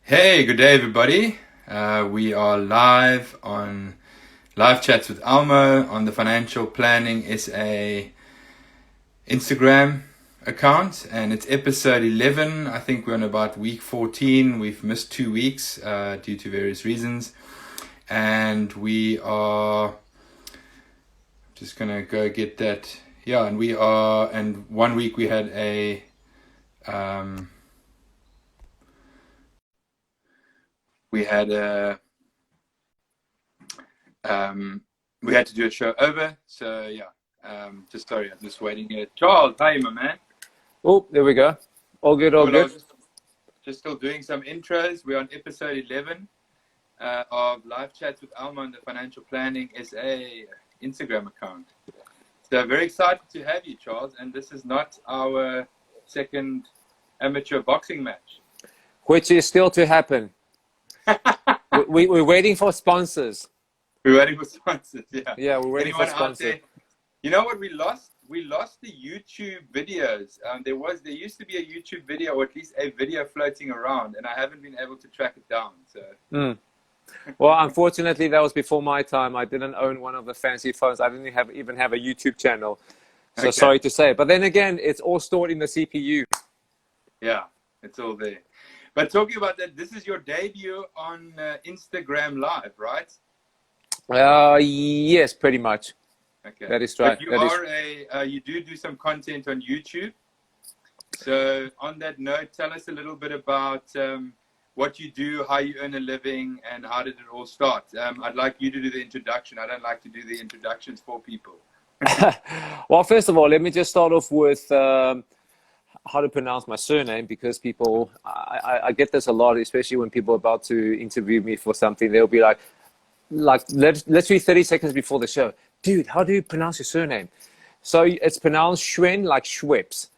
Hey, good day, everybody. We are live on live chats with Almo on the Financial Planning SA Instagram account, and it's episode 11. I think we're on about week 14. We've missed 2 weeks due to various reasons, and we are just gonna go get that. Yeah, and 1 week we had a we had a we had to do a show over, so yeah. Just sorry, I'm just waiting here. Charles, hi, my man. Oh, there we go. All good, all Cool, I good. was just still doing some intros. We're on episode 11 of live chats with Almo on the Financial Planning SA Instagram account. So very excited to have you, Charles. And this is not our second amateur boxing match. Which is still to happen. We're waiting for sponsors. We're waiting for sponsors, yeah. Yeah, we're waiting Anyone for out sponsors. there? You know what we lost? We lost the YouTube videos. There used to be a YouTube video, or at least a video floating around, and I haven't been able to track it down. So. Well, unfortunately, that was before my time. I didn't own one of the fancy phones. I didn't even have a YouTube channel. So Okay. sorry to say. But then again, it's all stored in the CPU. Yeah, it's all there. But talking about that, this is your debut on Instagram Live, right? Yes, pretty much. Okay. That is right. But you do some content on YouTube. So on that note, tell us a little bit about what you do, how you earn a living, and how did it all start? I'd like you to do the introduction. I don't like to do the introductions for people. Well, first of all, let me just start off with how to pronounce my surname, because people, I get this a lot, especially when people are about to interview me for something. They'll be like literally 30 seconds before the show, dude, how do you pronounce your surname? So it's pronounced Schwen, like Schweppes.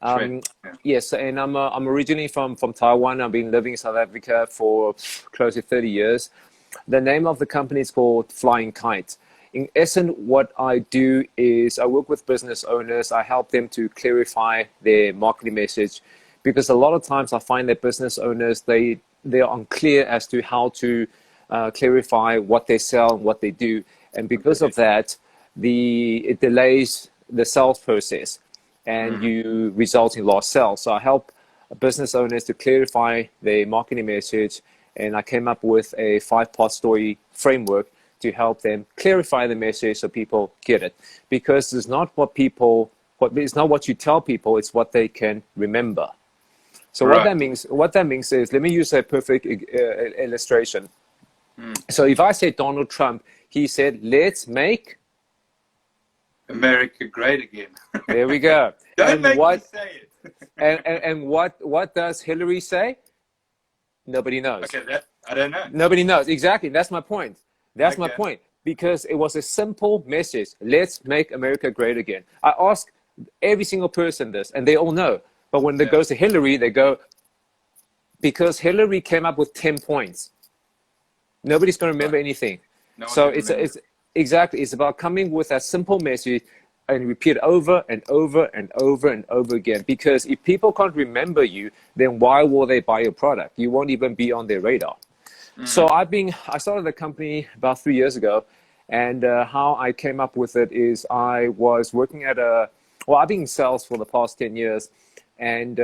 Yeah. Yes, and I'm originally from Taiwan. I've been living in South Africa for close to 30 years. The name of the company is called Flying Kite. In essence, what I do is I work with business owners. I help them to clarify their marketing message, because a lot of times I find that business owners, they are unclear as to how to clarify what they sell and what they do. And because of that, it delays the sales process, and you result in lost sales. So I help business owners to clarify their marketing message, and I came up with a 5-part story framework to help them clarify the message so people get it. Because it's not it's not what you tell people, it's what they can remember. So Right. what that means is, let me use a perfect illustration. So if I say Donald Trump, he said, "Let's make America great again." There we go. Don't And make what me say it. and what does Hillary say? Nobody knows. Okay, I don't know. Nobody knows. Exactly. That's my point. That's my Okay. point. Because it was a simple message. Let's make America great again. I ask every single person this, and they all know. But when it goes to Hillary, they go, because Hillary came up with 10 points. Nobody's going to remember anything. No one So can it's remember. exactly, it's about coming with a simple message and repeat over and over and over and over again. Because if people can't remember you, then why will they buy your product? You won't even be on their radar. So I started the company about 3 years ago, and how I came up with it is I was working at I've been in sales for the past 10 years, and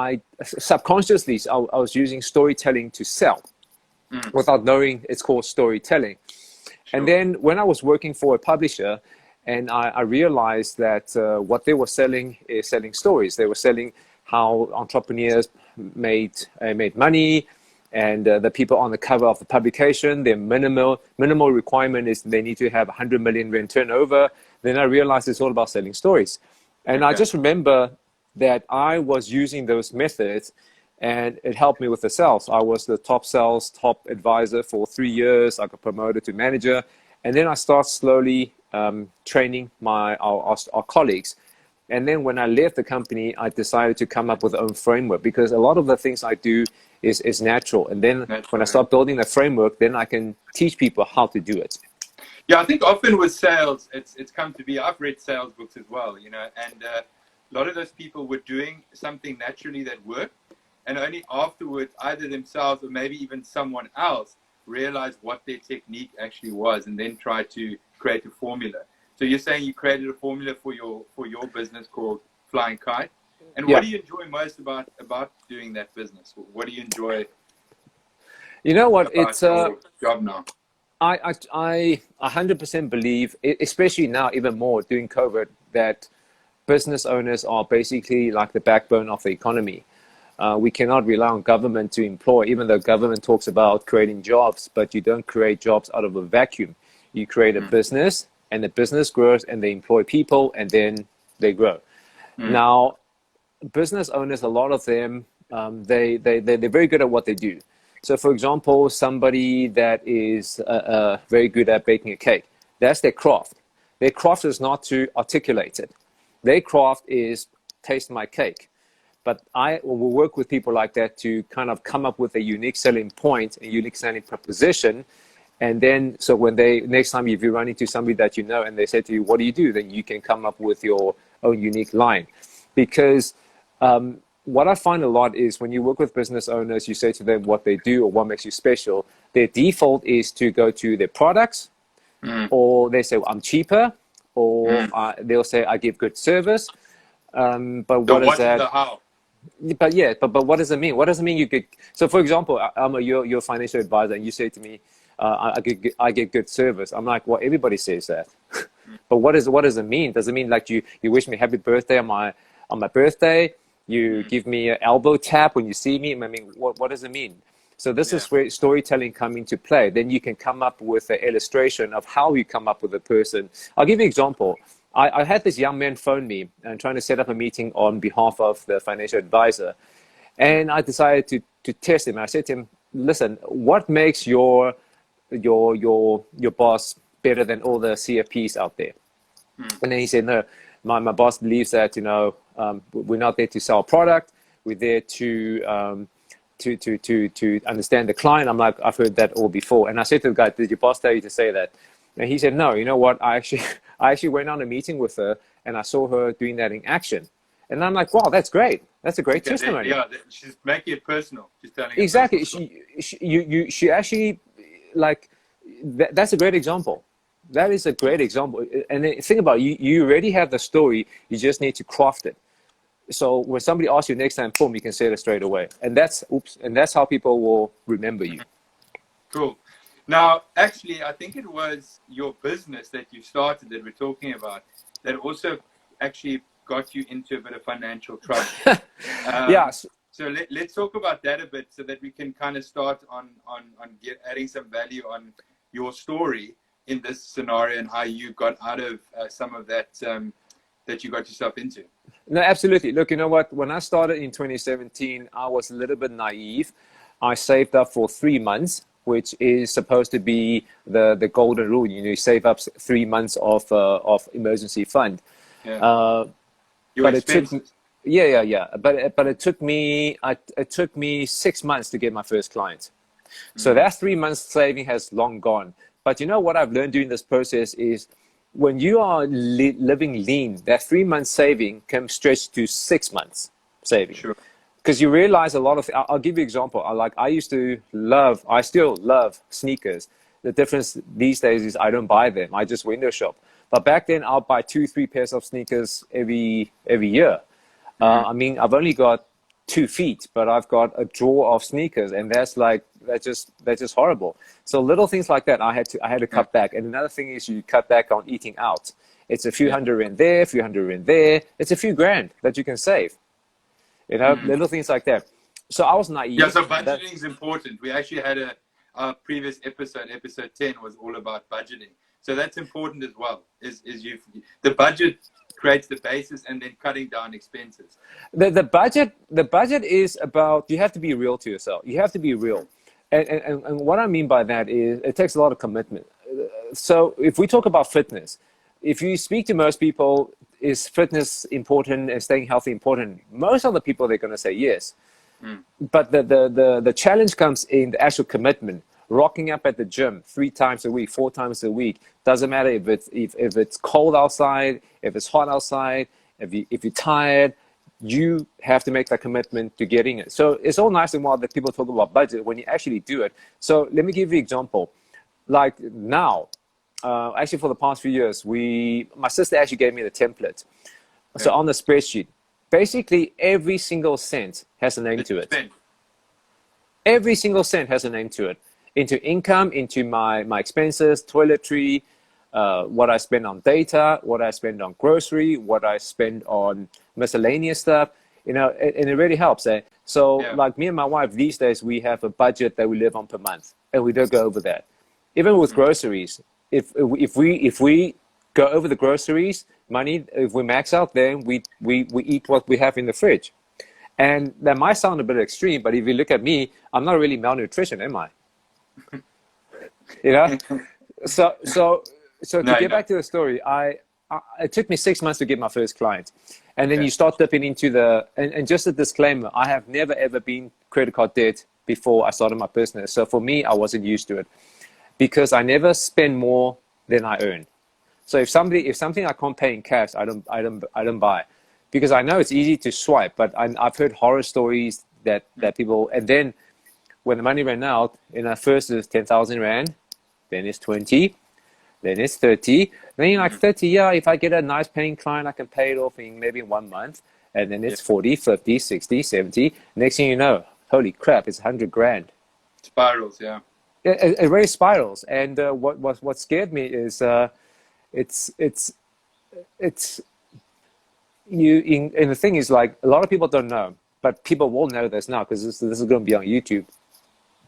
I subconsciously, I was using storytelling to sell without knowing it's called storytelling. Sure. And then when I was working for a publisher, and I realized that what they were selling is selling stories. They were selling how entrepreneurs made money, and the people on the cover of the publication, their minimal requirement is they need to have 100 million rand turnover. Then I realized it's all about selling stories. And I just remember that I was using those methods, and it helped me with the sales. I was the top advisor for 3 years. I got promoted to manager. And then I started slowly training our colleagues. And then when I left the company, I decided to come up with my own framework, because a lot of the things I do is natural. And then when I start building the framework, then I can teach people how to do it. Yeah, I think often with sales, it's come to be. I've read sales books as well, and a lot of those people were doing something naturally that worked, and only afterwards, either themselves or maybe even someone else realized what their technique actually was, and then try to create a formula. So you're saying you created a formula for your business called Flying Kite. And Yeah. what do you enjoy most about doing that business? What do you enjoy You know what? about It's your job now? I 100% believe, especially now even more during COVID, that business owners are basically like the backbone of the economy. We cannot rely on government to employ, even though government talks about creating jobs, but you don't create jobs out of a vacuum. You create a business, and the business grows, and they employ people, and then they grow. Now, business owners, a lot of them, they're very good at what they do. So, for example, somebody that is very good at baking a cake, that's their craft. Their craft is not to articulate it. Their craft is taste my cake. But I will work with people like that to kind of come up with a unique selling point, a unique selling proposition. And then, so when next time if you run into somebody that you know and they say to you, what do you do? Then you can come up with your own unique line. Because what I find a lot is when you work with business owners, you say to them what they do or what makes you special. Their default is to go to their products, or they say, well, I'm cheaper, or they'll say, I give good service. But what is that? The how? But yeah, but what does it mean? What does it mean you get? So for example, you're a financial advisor, and you say to me, I get good service. I'm like, well, everybody says that. But what does it mean? Does it mean like you wish me happy birthday on my birthday? You give me an elbow tap when you see me? I mean, what does it mean? So this is where storytelling come into play. Then you can come up with an illustration of how you come up with a person. I'll give you an example. I had this young man phone me and trying to set up a meeting on behalf of the financial advisor. And I decided to test him. I said to him, listen, what makes your boss better than all the CFPs out there? And then he said, no, my boss believes that, we're not there to sell a product. We're there to understand the client. I'm like, I've heard that all before. And I said to the guy, did your boss tell you to say that? And he said, no, you know what? I actually went on a meeting with her and I saw her doing that in action. And I'm like, wow, that's great. That's a great testimony. Yeah, she's making it personal. She's telling exactly. She actually, like, that's a great example. That is a great example. And then think about it, you already have the story. You just need to craft it. So when somebody asks you next time, boom, you can say it straight away. And that's how people will remember you. Cool. Now, actually, I think it was your business that you started that we're talking about that also actually got you into a bit of financial trouble. Yes. So let's talk about that a bit so that we can kind of start on adding some value on your story in this scenario and how you got out of some of that that you got yourself into. No, absolutely. Look, you know what? When I started in 2017, I was a little bit naive. I saved up for 3 months, which is supposed to be the golden rule. You save up 3 months of emergency fund. Yeah. But it took But it took me 6 months to get my first client. So that 3 months saving has long gone. But you know what I've learned during this process is when you are living lean, that 3 months saving can stretch to 6 months saving. Sure. Because you realize a lot of, I'll give you an example. I still love sneakers. The difference these days is I don't buy them. I just window shop. But back then I'll buy 2-3 pairs of sneakers every year. I mean, I've only got 2 feet, but I've got a drawer of sneakers, and that's just horrible. So little things like that, I had to cut back. And another thing is you cut back on eating out. It's a few hundred in there, a few hundred in there. It's a few grand that you can save. Little things like that. So I was naive. Yeah, so budgeting is important. We actually had our previous episode 10 was all about budgeting. So that's important as well. The budget creates the basis and then cutting down expenses. The budget is about, you have to be real to yourself. You have to be real. And what I mean by that is it takes a lot of commitment. So if we talk about fitness, if you speak to most people, is fitness important and staying healthy important? Most of the people, they're going to say yes. But the challenge comes in the actual commitment. Rocking up at the gym 3 times a week, 4 times a week. Doesn't matter if it's cold outside, if it's hot outside, if you're tired. you have to make that commitment to getting it. So it's all nice and well that people talk about budget when you actually do it. So let me give you an example. Like now, actually for the past few years, my sister actually gave me the template. So on the spreadsheet, basically every single cent has a name to it. Every single cent has a name to it. Into income, into my expenses, toiletry, what I spend on data, what I spend on grocery, what I spend on miscellaneous stuff, and it really helps. So like me and my wife these days, we have a budget that we live on per month, and we don't go over that. Even with groceries, if we go over the groceries money, if we max out, then we eat what we have in the fridge. And that might sound a bit extreme, but if you look at me, I'm not really malnutrition, am I? So to get back to the story, it took me 6 months to get my first client. And then you start dipping into and just a disclaimer, I have never ever been credit card debt before I started my business. So for me, I wasn't used to it because I never spend more than I earn. So if something I can't pay in cash, I don't buy, because I know it's easy to swipe, but I've heard horror stories that people, and then when the money ran out, first it's 10,000 Rand, then it's 20, then it's 30, then you're like 30, if I get a nice paying client, I can pay it off in maybe 1 month, and then it's 40, 50, 60, 70. Next thing you know, holy crap, it's 100 grand. Spirals, yeah. It really spirals, and what scared me is it's you. And the thing is, like, a lot of people don't know, but people will know this now because this is going to be on YouTube.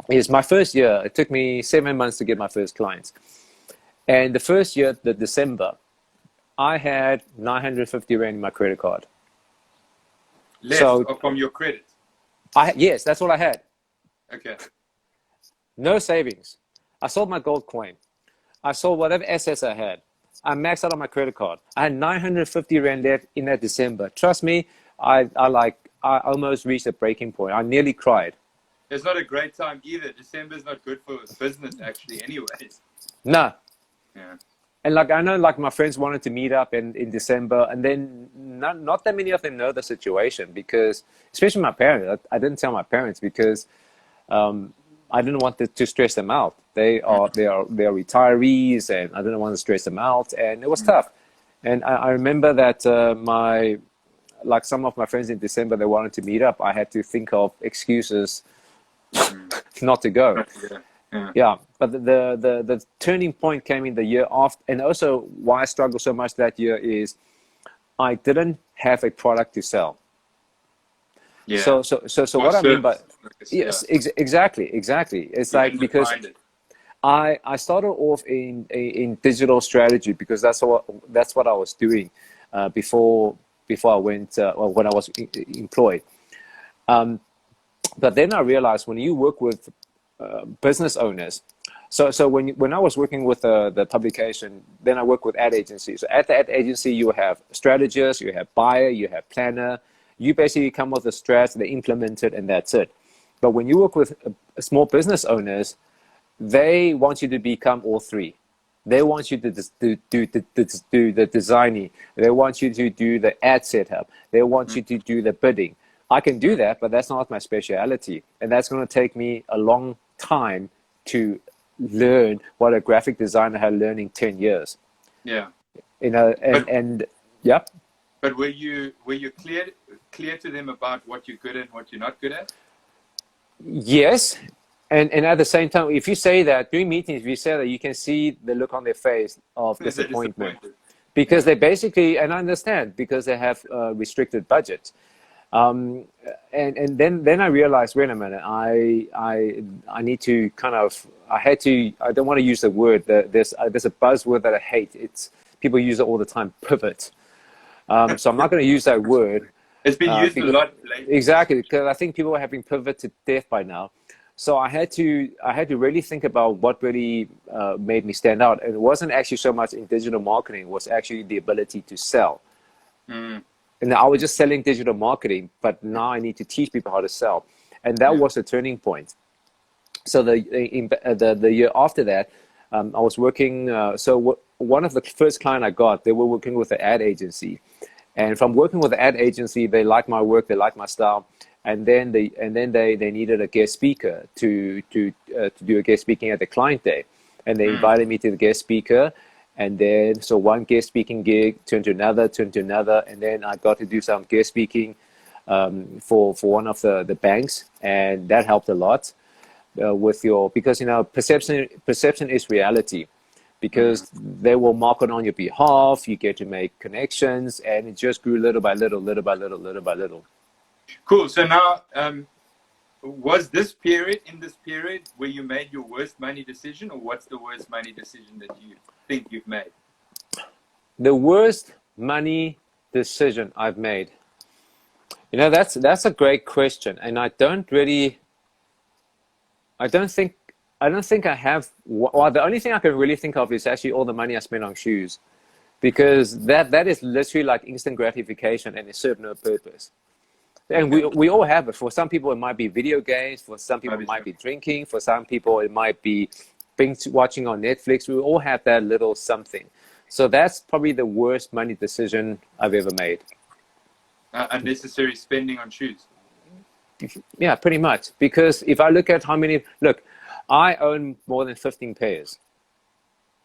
Is my first year, it took me 7 months to get my first clients. And the first year, the December, I had 950 Rand in my credit card. Less from your credit? Yes, that's what I had. Okay. No savings. I sold my gold coin. I sold whatever assets I had. I maxed out on my credit card. I had 950 Rand left in that December. Trust me, I almost reached a breaking point. I nearly cried. It's not a great time either. December's not good for business, actually, anyways. No. Yeah. And like, I know, like, my friends wanted to meet up in December, and then not that many of them know the situation, because, especially my parents, I didn't tell my parents because I didn't want to stress them out. They are retirees, and I didn't want to stress them out, and it was tough. And I remember that some of my friends in December, they wanted to meet up. I had to think of excuses not to go. Yeah, but the turning point came in the year after, and also why I struggled so much that year is I didn't have a product to sell. Yeah. So what I mean by exactly. It's like, because I started off in digital strategy because that's what I was doing before I went when I was employed. But then I realized when you work with business owners, so when I was working with the publication, then I work with ad agencies. So at the ad agency, you have strategists, you have buyer, you have planner. You basically come with a strat, they implement it, and that's it. But when you work with small business owners, they want you to become all three. They want you to do the designing. They want you to do the ad setup. They want you to do the bidding. I can do that, but that's not my speciality. And that's going to take me a long time to learn what a graphic designer had learned in 10 years. Yeah. Yeah. But were you clear to them about what you're good at and what you're not good at? Yes. And at the same time, if you say that during meetings, if you say that, you can see the look on their face of disappointment. Because they basically, and I understand, because they have restricted budgets. And then I realized, wait a minute, I need to kind of, I don't want to use the word, there's a buzzword that I hate. People use it all the time, pivot. So I'm not going to use that word. It's been used a lot lately. Exactly, because I think people have been pivoted to death by now. So I had to really think about what really made me stand out. And it wasn't actually so much in digital marketing, it was actually the ability to sell. And I was just selling digital marketing, but now I need to teach people how to sell. And that was a turning point. So the year after that, I was working, one of the first client I got, they were working with an ad agency. And from working with the ad agency, they like my work, they like my style, and then they needed a guest speaker to do a guest speaking at the client day, and they invited me to the guest speaker, and then so one guest speaking gig turned to another, and then I got to do some guest speaking for one of the banks, and that helped a lot with because perception is reality. Because they will market on your behalf, you get to make connections, and it just grew little by little, little by little, little by little. Cool. So now, was this period where you made your worst money decision, or what's the worst money decision that you think you've made? The worst money decision I've made. That's a great question, and I don't think I have. Well, the only thing I can really think of is actually all the money I spent on shoes, because that is literally like instant gratification and it served no purpose. And we all have it. For some people, it might be video games. For some people, it might be drinking. For some people, it might be binge watching on Netflix. We all have that little something. So that's probably the worst money decision I've ever made. Unnecessary spending on shoes. Yeah, pretty much. Because if I look at I own more than 15 pairs.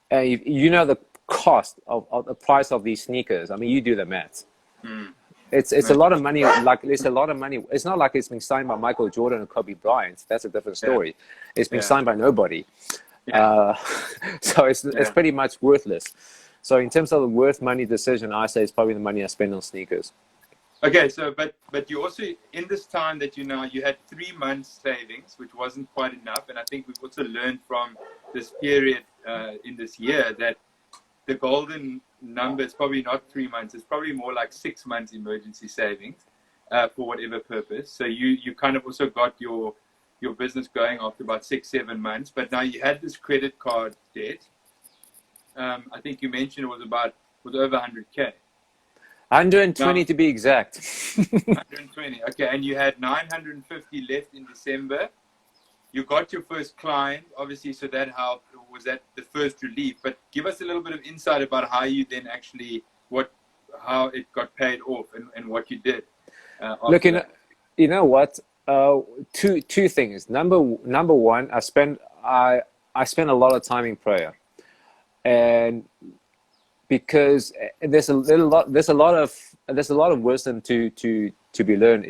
And you know the cost of the price of these sneakers. I mean, you do the math. It's a lot of money. Like, it's a lot of money. It's not like it's been signed by Michael Jordan or Kobe Bryant. That's a different story. Yeah. It's been signed by nobody. Yeah. So it's pretty much worthless. So in terms of the worst money decision, I say it's probably the money I spend on sneakers. Okay, so but you also, in this time that you had 3 months savings, which wasn't quite enough, and I think we've also learned from this period in this year that the golden number is probably not 3 months; it's probably more like 6 months emergency savings for whatever purpose. So you kind of also got your business going after about 6-7 months, but now you had this credit card debt. I think you mentioned it was over 100K. 120 to be exact. 120. Okay, and you had 950 left in December. You got your first client, obviously, so that helped. Was that the first relief? But give us a little bit of insight about how you then actually, how it got paid off and what you did. Look, you know what? Two things. Number one, I spent a lot of time in prayer, and because there's a lot of wisdom to be learned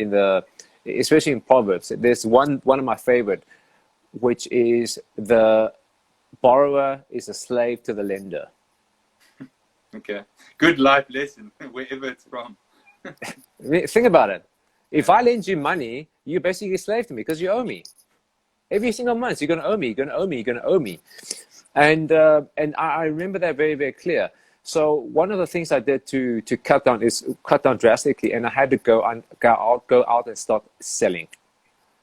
especially in Proverbs. There's one of my favorite, which is the borrower is a slave to the lender. Okay, good life lesson wherever it's from. Think about it. If I lend you money, you're basically a slave to me because you owe me. Every single month, you're going to owe me. You're going to owe me. You're going to owe me. And I remember that very, very clear. So one of the things I did to cut down drastically, and I had to go out and start selling.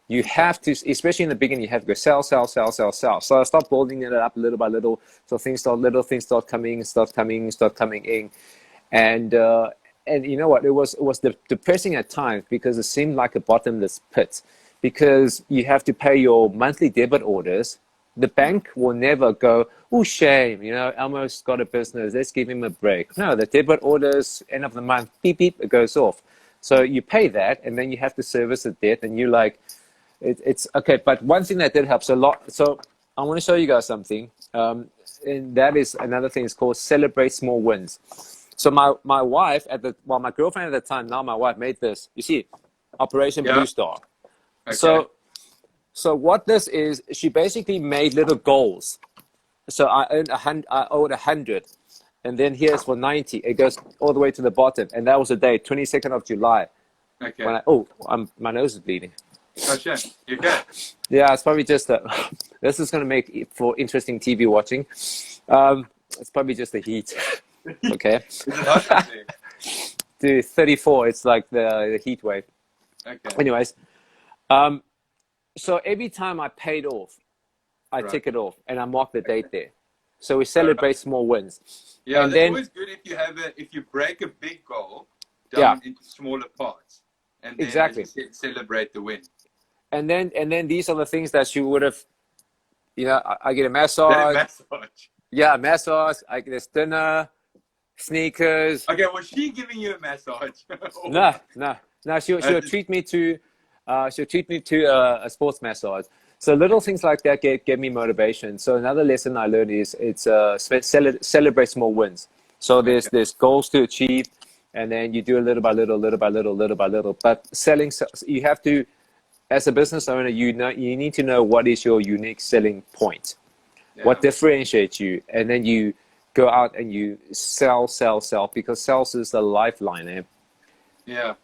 You have to, especially in the beginning, you have to go sell. So I stopped building it up little by little. So things start coming in, and you know what? It was depressing at times because it seemed like a bottomless pit, because you have to pay your monthly debit orders. The bank will never go, oh, shame, Almo's got a business, let's give him a break. No, the debit orders, end of the month, beep, beep, it goes off. So you pay that, and then you have to service the debt, and you're like, it's okay. But one thing that did help a lot, so I want to show you guys something, and that is another thing. It's called celebrate small wins. So my wife, my girlfriend at the time, now my wife, made this. You see, Operation Blue Star. Okay. So what this is, she basically made little goals. So I owed 100, and then here's for 90. It goes all the way to the bottom, and that was the day, 22nd of July. Okay. My nose is bleeding. Oh shit, you're good. Yeah, it's probably just this is going to make it for interesting TV watching. It's probably just the heat. Okay. Is it hot out there? Dude, 34. It's like the heat wave. Okay. Anyways, so every time I paid off, I tick it off and I mark the date there. So we celebrate small wins. Yeah, and that's always good if you break a big goal down into smaller parts, and then exactly celebrate the win. And then these are the things that you would have, I get a massage. Massage. Yeah, massage. I get this dinner. sneakers. Okay, was she giving you a massage? No. She'll treat me to a sports massage. So little things like that get me motivation. So another lesson I learned is it's celebrate small wins. So there's goals to achieve, and then you do a little by little, little by little, little by little. But selling, you have to, as a business owner, you need to know what is your unique selling point, what differentiates you, and then you go out and you sell, because sales is the lifeline. Yeah.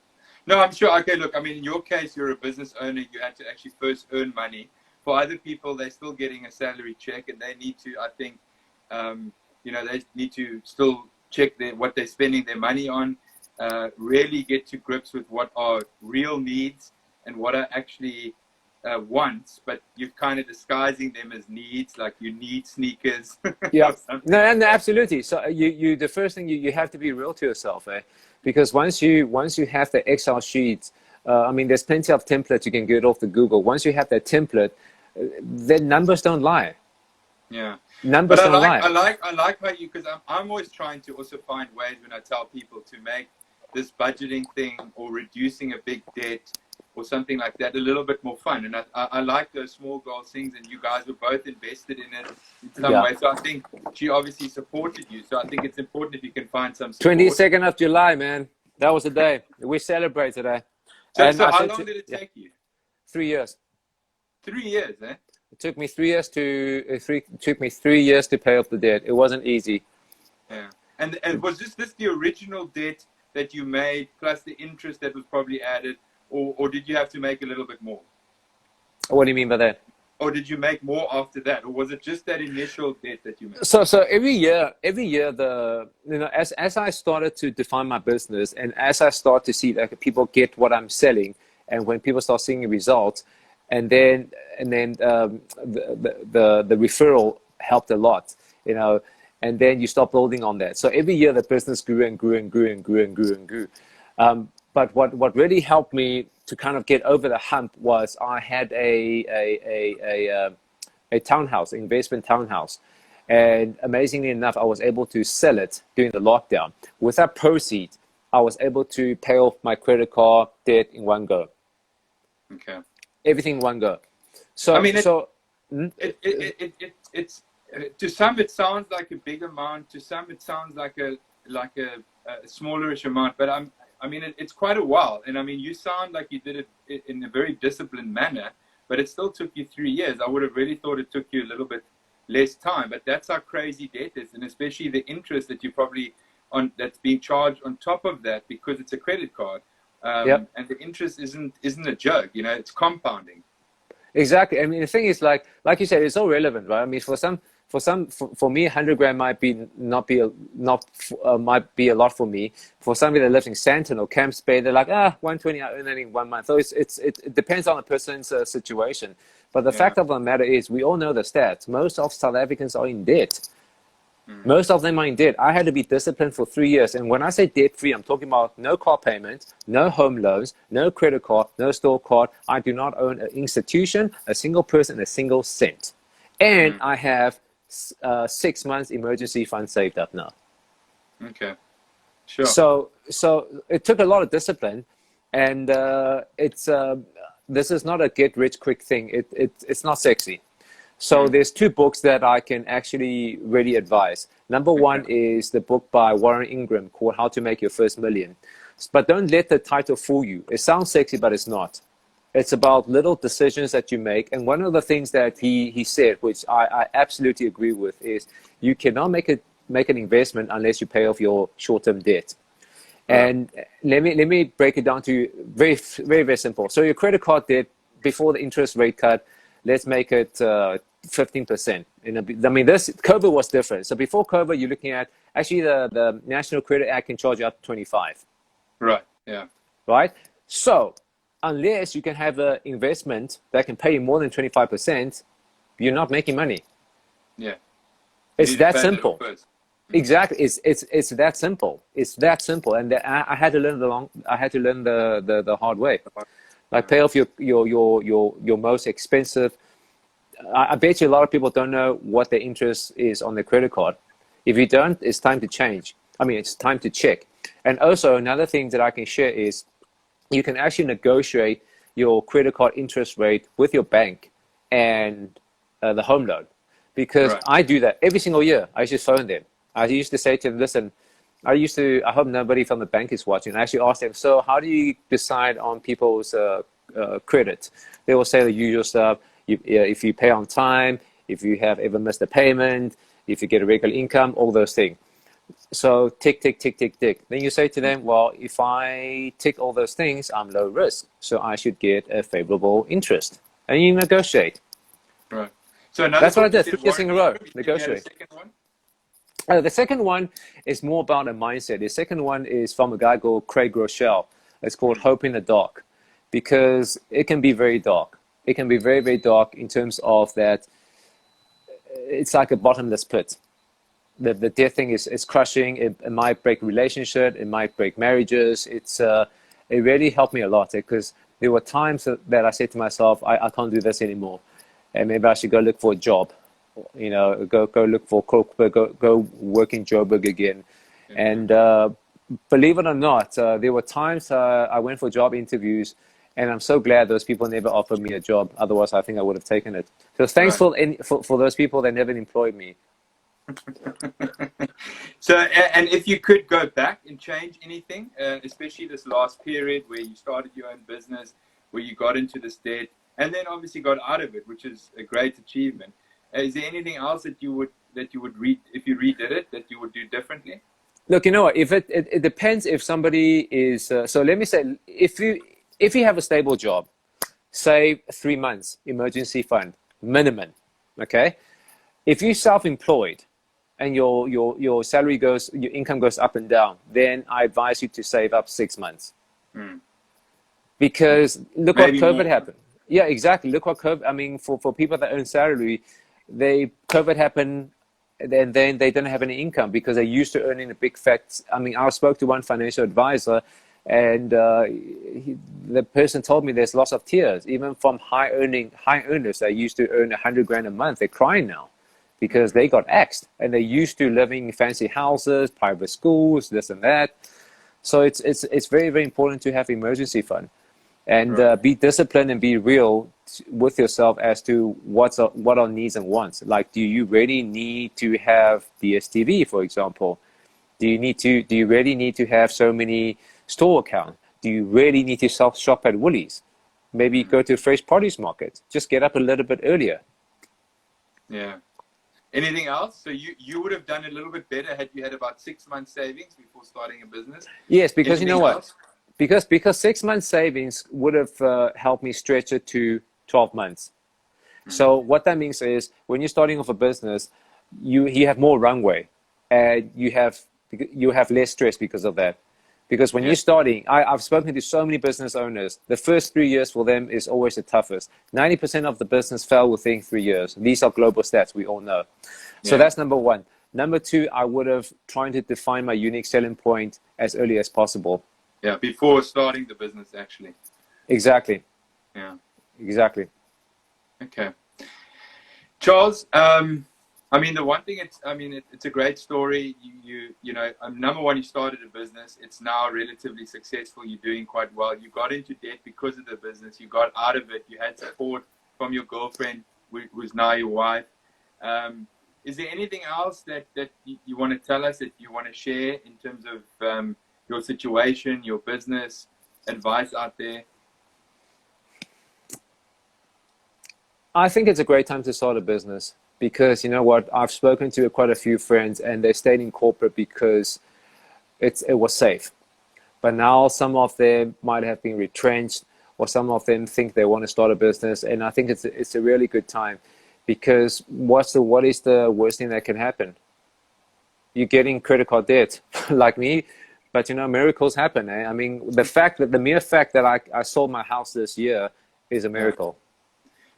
No, I'm sure. Okay, look, I mean, in your case, you're a business owner. You had to actually first earn money. For other people, they're still getting a salary check, and they need to, I think, they need to still check what they're spending their money on, really get to grips with what are real needs and what are actually wants, but you're kind of disguising them as needs, like you need sneakers. Yeah. No, absolutely. So the first thing you have to be real to yourself, because once you have the Excel sheets, I mean, there's plenty of templates you can get off the Google. Once you have that template, then numbers don't lie. Yeah. Numbers don't lie. I like how you, because I'm always trying to also find ways when I tell people to make this budgeting thing or reducing a big debt or something like that a little bit more fun. And I like those small goal things, and you guys were both invested in it in some way. So I think she obviously supported you. So I think it's important if you can find some support. 22nd of July, man. That was the day. We celebrate today. So how long did it take you? 3 years. 3 years, eh? It took me 3 years to pay off the debt. It wasn't easy. Yeah. And was this the original debt that you made plus the interest that was probably added? Or did you have to make a little bit more? What do you mean by that? Or did you make more after that? Or was it just that initial debt that you made? So every year, as I started to define my business, and as I start to see that people get what I'm selling, and when people start seeing results, and then the referral helped a lot, and then you start building on that. So every year the business grew and grew and grew and grew and grew and grew. But what really helped me to kind of get over the hump was I had a townhouse, investment townhouse. And amazingly enough, I was able to sell it during the lockdown. With that proceed, I was able to pay off my credit card debt in one go. Okay. Everything in one go. So I mean, it's to some it sounds like a big amount. To some it sounds like a smallerish amount. But it's quite a while. And I mean, you sound like you did it in a very disciplined manner. But it still took you 3 years. I would have really thought it took you a little bit less time. But that's how crazy debt is, and especially the interest that you probably that's being charged on top of that because it's a credit card. And the interest isn't a joke, it's compounding. Exactly. I mean, the thing is, like you said, it's all relevant, right? I mean, for me, 100 grand might be a lot for me. For somebody that lives in Sandton or Camps Bay, they're like, 120, I earn that in 1 month. So it depends on the person's situation. But the fact of the matter is, we all know the stats. Most of South Africans are in debt. Most of them are in debt. I had to be disciplined for 3 years. And when I say debt-free, I'm talking about no car payments, no home loans, no credit card, no store card. I do not own an institution, a single person, a single cent. And I have 6 months emergency fund saved up now. Okay, sure. So it took a lot of discipline. And this is not a get-rich-quick thing. It's not sexy. So there's 2 books that I can actually really advise. Number one is the book by Warren Ingram called How to Make Your First Million. But don't let the title fool you. It sounds sexy, but it's not. It's about little decisions that you make. And one of the things that he said, which I absolutely agree with, is you cannot make an investment unless you pay off your short-term debt. And let me break it down to you very, very, very simple. So your credit card debt, before the interest rate cut, let's make it 15%. I mean, COVID was different. So before COVID, you're looking at, actually the National Credit Act can charge you up to 25. Right, yeah. Right? So unless you can have an investment that can pay you more than 25%, you're not making money. Yeah. It's that simple. Exactly. It's that simple. It's that simple. And I had to learn the hard way. Like pay off your most expensive. I bet you a lot of people don't know what the interest is on their credit card. If you don't, it's time to change. I mean, it's time to check. And also another thing that I can share is you can actually negotiate your credit card interest rate with your bank and the home loan. Because Right. I do that every single year. I just phone them. I used to say to them, listen, I hope nobody from the bank is watching. I actually asked them, so how do you decide on people's credit? They will say the usual stuff. If you pay on time, if you have ever missed a payment, if you get a regular income, all those things. So tick, tick, tick, tick, tick. Then you say to them, well, if I tick all those things, I'm low risk. So I should get a favorable interest. And you negotiate. Right. So another That's what I book you did said, 3 years in a row. Warren Buffett, you had a Negotiate. second one? The second one is more about a mindset. The second one is from a guy called Craig Rochelle. It's called Hope in the Dark, because it can be very dark. It can be very, very dark in terms of that it's like a bottomless pit. The death thing is crushing. It might break relationship. It might break marriages. It really helped me a lot, because there were times that I said to myself, I can't do this anymore, and maybe I should go look for a job. You know, go look for corporate, go work in Joburg again. And believe it or not, there were times I went for job interviews, and I'm so glad those people never offered me a job. Otherwise, I think I would have taken it. So thanks for those people that never employed me. So, and if you could go back and change anything, especially this last period where you started your own business, where you got into this debt, and then obviously got out of it, which is a great achievement. Is there anything else that you would read if you redid it that you would do differently? Look, you know what? If it depends if somebody is. So let me say, if you have a stable job, say 3 months emergency fund minimum, okay. If you're self-employed and your salary your income goes up and down, then I advise you to save up 6 months. Because look Maybe what COVID more. happened. Yeah, exactly. Look what COVID. I mean, for people that earn salary, COVID happened, and then they didn't have any income because they used to earning a big fat. I mean, I spoke to one financial advisor, and the person told me there's lots of tears, even from high earners that used to earn 100 grand a month. They're crying now because they got axed, and they used to living in fancy houses, private schools, this and that. So it's very, very important to have emergency fund. And be disciplined and be real with yourself as to what are needs and wants. Like, do you really need to have DSTV, for example? Do you really need to have so many store accounts? Do you really need to shop at Woolies? Maybe go to fresh produce market. Just get up a little bit earlier. Yeah. Anything else? So you would have done a little bit better had you had about 6 months savings before starting a business. Yes, because Anything you know what? else? Because 6 months savings would have helped me stretch it to 12 months. So what that means is when you're starting off a business, you have more runway, and you have less stress because of that. Because when you're starting, I've spoken to so many business owners. The first 3 years for them is always the toughest. 90% of the business fell within 3 years. These are global stats, we all know. So that's number one. Number two, I would have tried to define my unique selling point as early as possible. Yeah, before starting the business, actually. Exactly. Yeah. Exactly. Okay. Charles, I mean, the one thing it's a great story. You know, number one, you started a business. It's now relatively successful. You're doing quite well. You got into debt because of the business. You got out of it. You had support from your girlfriend, who's now your wife. Is there anything else that you want to tell us, that you want to share in terms of your situation, your business, advice out there? I think it's a great time to start a business, because you know what? I've spoken to quite a few friends, and they stayed in corporate because it was safe. But now some of them might have been retrenched, or some of them think they want to start a business. And I think it's a really good time, because what is the worst thing that can happen? You're getting credit card debt, like me. But you know, miracles happen. I mean, the mere fact that I sold my house this year is a miracle.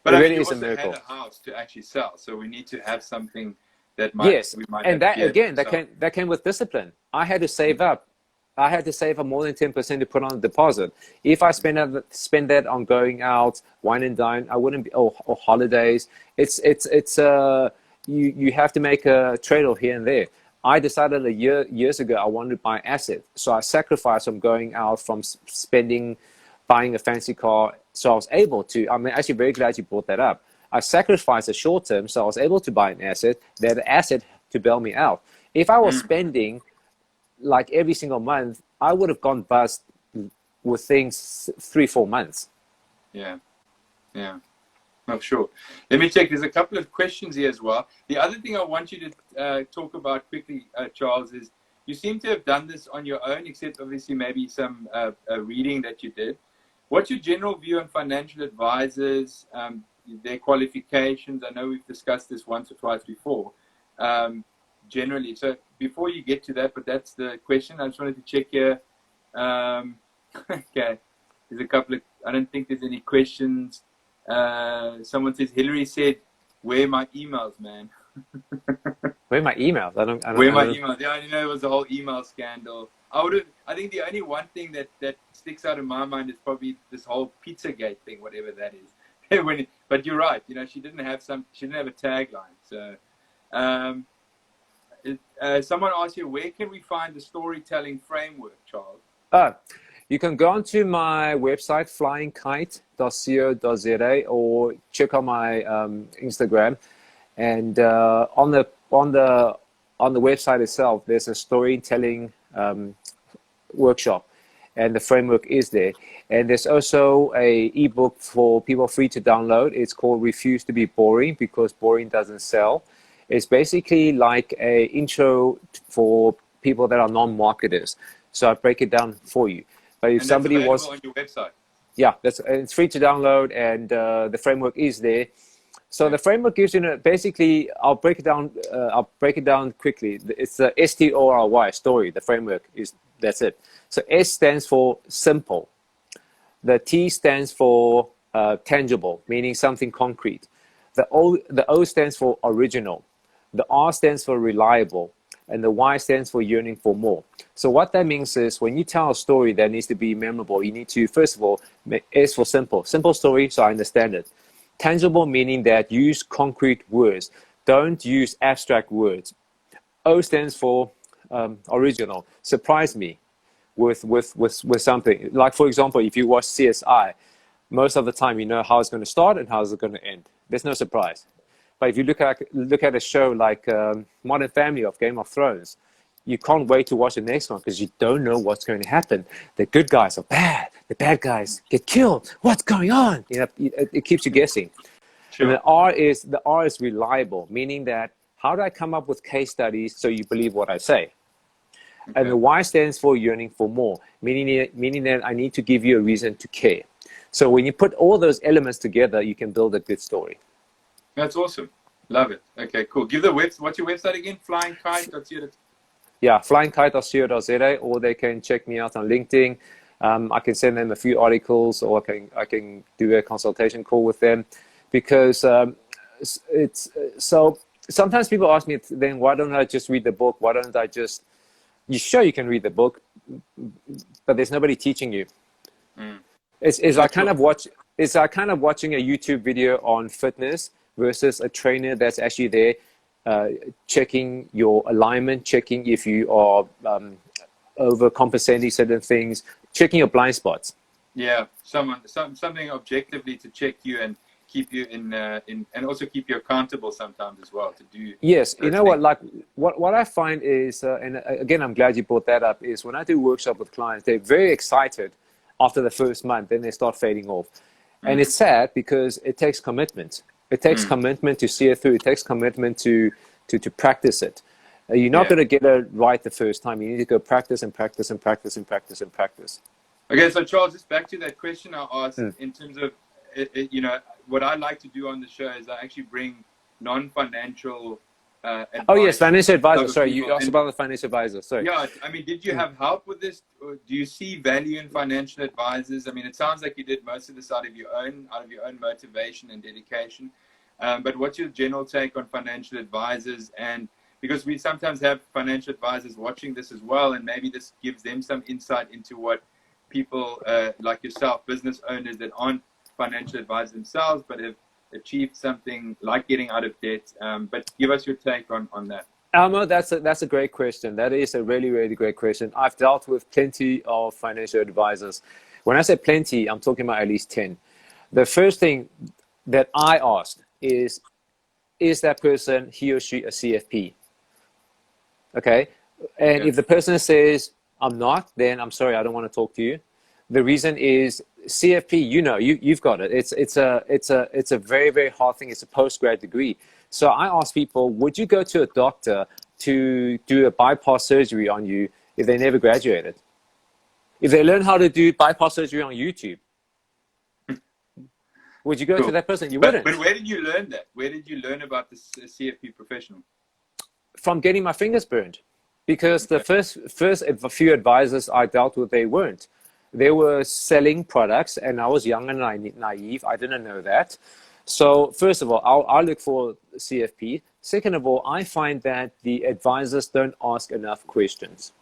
But it I really mean, you is a also miracle. had a house to actually sell, so we need to have something that Yes, we might and have that again, to sell. that came with discipline. I had to save up. I had to save up more than 10% to put on a deposit. If I spend that on going out, wine and dine, I wouldn't be, or holidays. You have to make a trade-off here and there. I decided years ago I wanted to buy an asset. So I sacrificed from going out from spending, buying a fancy car. So I was able to, I'm actually very glad you brought that up. I sacrificed the short term, so I was able to buy an asset, that asset to bail me out. If I was spending like every single month, I would have gone bust within 3-4 months. Yeah, yeah. Oh, sure. Let me check. There's a couple of questions here as well. The other thing I want you to talk about quickly, Charles, is you seem to have done this on your own, except obviously maybe some reading that you did. What's your general view on financial advisors, their qualifications? I know we've discussed this once or twice before, generally. So before you get to that, but that's the question. I just wanted to check here. Okay. There's a couple of, I don't think there's any questions. Someone says, Hillary said, where my emails, man. Where my emails? Where my emails? Yeah, I know it was the whole email scandal. I think the only one thing that sticks out in my mind is probably this whole Pizzagate thing, whatever that is. But you're right, she didn't have a tagline. So someone asked you, where can we find the storytelling framework, Charles? You can go onto my website, flyingkite.co.za, or check out my Instagram. And on the website itself, there's a storytelling workshop, and the framework is there. And there's also a ebook for people free to download. It's called "Refuse to be Boring," because boring doesn't sell. It's basically like a intro for people that are non-marketers. So I break it down for you. But if somebody was on your website, yeah, it's free to download, and the framework is there. So the framework gives you basically, I'll break it down. I'll break it down quickly. It's the STORY story. The framework that's it. So S stands for simple. The T stands for tangible, meaning something concrete. The O stands for original. The R stands for reliable. And the Y stands for yearning for more. So what that means is when you tell a story that needs to be memorable, you need to, first of all, S for simple. Simple story, so I understand it. Tangible, meaning that use concrete words. Don't use abstract words. O stands for original. Surprise me with something. Like, for example, if you watch CSI, most of the time you know how it's going to start and how it's going to end. There's no surprise. But if you look at a show like Modern Family of Game of Thrones, you can't wait to watch the next one because you don't know what's going to happen. The good guys are bad. The bad guys get killed. What's going on? It keeps you guessing. Sure. And the R is reliable, meaning that how do I come up with case studies so you believe what I say? Okay. And the Y stands for yearning for more, meaning that I need to give you a reason to care. So when you put all those elements together, you can build a good story. That's awesome. Love it. Okay, cool. Give the what's your website again? Flyingkite.co.za. Yeah, flyingkite.co.za, or they can check me out on LinkedIn. I can send them a few articles, or I can do a consultation call with them, because it's so. Sometimes people ask me, then why don't I just read the book? Why don't I just? You sure you can read the book, but there's nobody teaching you. It's like kind of watching a YouTube video on fitness versus a trainer that's actually there checking your alignment, checking if you are overcompensating certain things, checking your blind spots. Yeah, something objectively to check you and keep you in and also keep you accountable sometimes as well to do. Yes, you know what? Like what I find is, and again, I'm glad you brought that up. Is when I do workshop with clients, they're very excited after the first month, then they start fading off, and it's sad because it takes commitment. It takes commitment to see it through. It takes commitment to practice it. You're not going to get it right the first time. You need to go practice and practice and practice and practice and practice. Okay, so Charles, just back to that question I asked in terms of, what I like to do on the show is I actually bring non-financial advice. Oh, yes, financial advisor. Sorry, you asked about the financial advisor. Sorry. Yeah, I mean, did you have help with this? Or do you see value in financial advisors? I mean, it sounds like you did most of this out of your own motivation and dedication. But what's your general take on financial advisors? And because we sometimes have financial advisors watching this as well, and maybe this gives them some insight into what people like yourself, business owners that aren't financial advisors themselves, but have achieved something like getting out of debt. But give us your take on that. Almo, that's a great question. That is a really, really great question. I've dealt with plenty of financial advisors. When I say plenty, I'm talking about at least 10. The first thing that I asked is that person, he or she, a CFP? Okay. And Okay. if the person says, I'm not, then I'm sorry, I don't want to talk to you. The reason is CFP, you've got it. It's a very, very hard thing. It's a postgrad degree. So I ask people, would you go to a doctor to do a bypass surgery on you if they never graduated? If they learn how to do bypass surgery on YouTube, would you go to that person? You wouldn't. But where did you learn that? Where did you learn about the CFP professional? From getting my fingers burned. Because the first few advisors I dealt with, they weren't. They were selling products, and I was young and naive. I didn't know that. So first of all, I'll look for CFP. Second of all, I find that the advisors don't ask enough questions.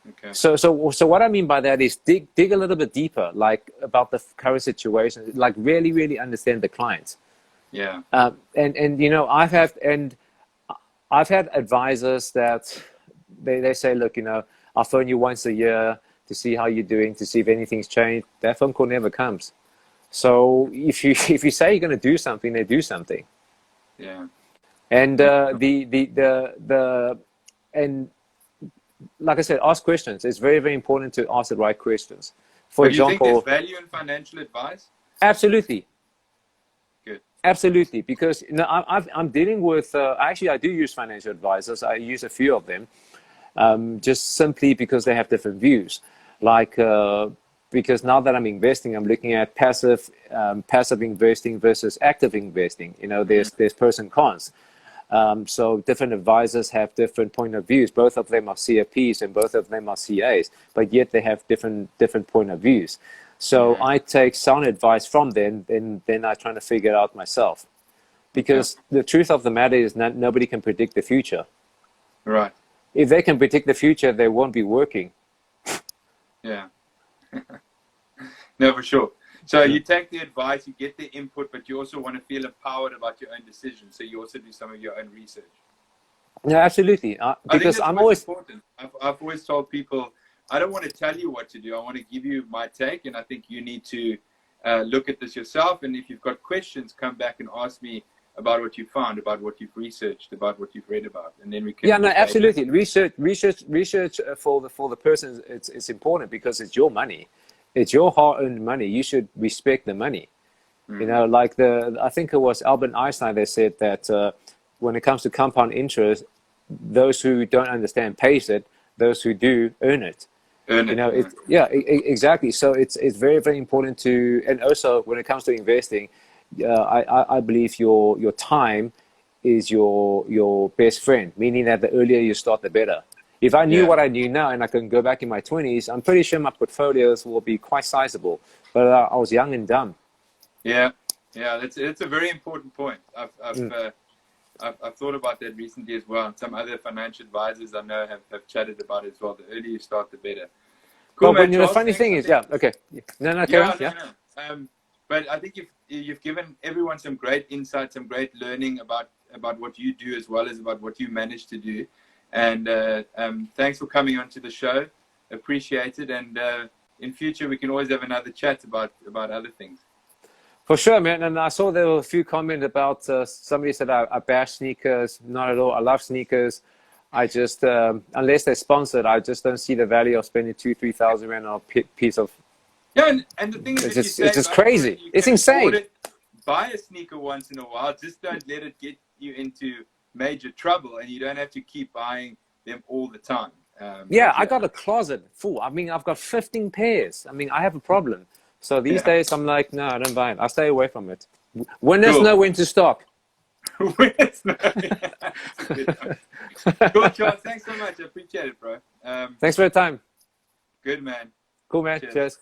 Okay. So what I mean by that is dig a little bit deeper, like about the current situation, like really, really understand the clients. Yeah. And I've had advisors that they say, look, I'll phone you once a year to see how you're doing, to see if anything's changed. That phone call never comes. So if you say you're going to do something, they do something. Yeah. And and like I said, ask questions. It's very, very important to ask the right questions. For example, do you think there's value in financial advice? Absolutely. Good. Absolutely, because I'm dealing with. Actually, I do use financial advisors. I use a few of them, just simply because they have different views. Like because now that I'm investing, I'm looking at passive investing versus active investing. There's pros and cons. So different advisors have different point of views. Both of them are CFPs and both of them are CAs, but yet they have different point of views. So I take sound advice from them, and then I try to figure it out myself. Because the truth of the matter is nobody can predict the future. Right. If they can predict the future, they won't be working. Yeah. No, for sure. So you take the advice, you get the input, but you also want to feel empowered about your own decisions. So you also do some of your own research. Yeah, absolutely. Because I'm always important. I've always told people, I don't want to tell you what to do. I want to give you my take, and I think you need to look at this yourself. And if you've got questions, come back and ask me about what you found, about what you've researched, about what you've read about, and then we can. Yeah, no, absolutely. Research for the person. It's important because it's your money. It's your hard-earned money. You should respect the money. Like I think it was Albert Einstein that said that when it comes to compound interest, those who don't understand pays it. Those who do earn it. Exactly. So it's very, very important to, and also when it comes to investing, I believe your time is your best friend. Meaning that the earlier you start, the better. If I knew what I knew now and I can go back in my 20s, I'm pretty sure my portfolios will be quite sizable. But I was young and dumb. Yeah, that's a very important point. I've thought about that recently as well. And some other financial advisors I know have chatted about it as well. The earlier you start, the better. Cool, well, man, the funny thing is, okay. No, but I think you've given everyone some great insight, some great learning about what you do as well as about what you manage to do. And thanks for coming onto the show. Appreciate it. And in future, we can always have another chat about other things. For sure, man. And I saw there were a few comments about somebody said I bash sneakers. Not at all. I love sneakers. I just, unless they're sponsored, I just don't see the value of spending 2,000-3,000 rand on a piece of. Yeah, and the thing is, it's just crazy. It's insane. Buy a sneaker once in a while. Just don't let it get you into major trouble, and you don't have to keep buying them all the time. I got a closet full. I mean, I've got 15 pairs. I mean, I have a problem. So these days, I'm like, no, I don't buy it. I stay away from it. When there's know when to stop. Cool, Charles. Thanks so much. I appreciate it, bro. Thanks for your time. Good, man. Cool, man. Cheers.